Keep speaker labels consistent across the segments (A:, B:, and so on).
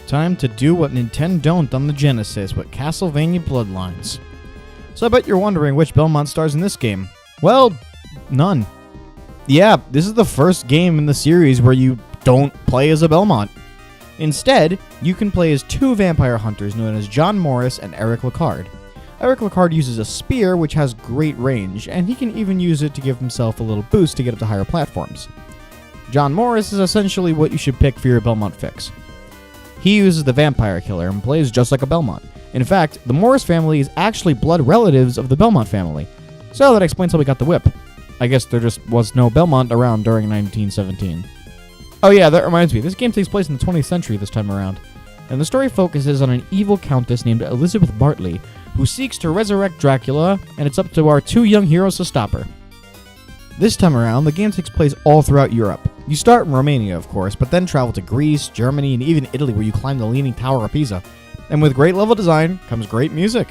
A: Time to do what Nintendo don't on the Genesis with Castlevania Bloodlines. So I bet you're wondering which Belmont stars in this game. Well, none. Yeah, this is the first game in the series where you don't play as a Belmont. Instead, you can play as two vampire hunters known as John Morris and Eric Lacard. Eric Lacard uses a spear which has great range, and he can even use it to give himself a little boost to get up to higher platforms. John Morris is essentially what you should pick for your Belmont fix. He uses the vampire killer and plays just like a Belmont. In fact, the Morris family is actually blood relatives of the Belmont family, so that explains how we got the whip. I guess there just was no Belmont around during 1917. Oh yeah, that reminds me, this game takes place in the 20th century this time around, and the story focuses on an evil countess named Elizabeth Bartley, who seeks to resurrect Dracula, and it's up to our two young heroes to stop her. This time around, the game takes place all throughout Europe. You start in Romania, of course, but then travel to Greece, Germany, and even Italy, where you climb the Leaning Tower of Pisa. And with great level design comes great music.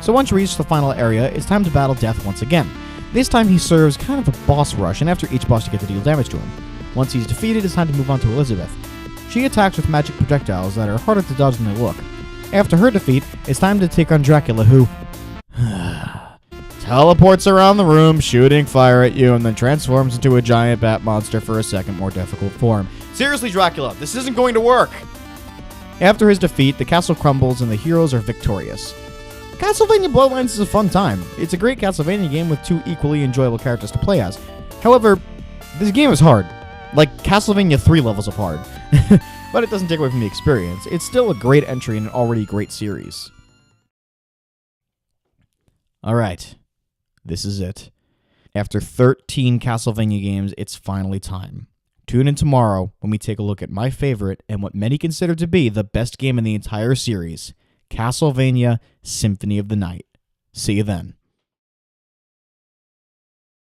A: So once you reach the final area, it's time to battle Death once again. This time he serves kind of a boss rush, and after each boss you get to deal damage to him. Once he's defeated, it's time to move on to Elizabeth. She attacks with magic projectiles that are harder to dodge than they look. After her defeat, it's time to take on Dracula, who teleports around the room, shooting fire at you, and then transforms into a giant bat monster for a second, more difficult form. Seriously, Dracula, this isn't going to work! After his defeat, the castle crumbles and the heroes are victorious. Castlevania Bloodlines is a fun time. It's a great Castlevania game with two equally enjoyable characters to play as. However, this game is hard. Like Castlevania 3 levels of hard. But it doesn't take away from the experience. It's still a great entry in an already great series. Alright, this is it. After 13 Castlevania games, it's finally time. Tune in tomorrow when we take a look at my favorite and what many consider to be the best game in the entire series, Castlevania Symphony of the Night. See you then.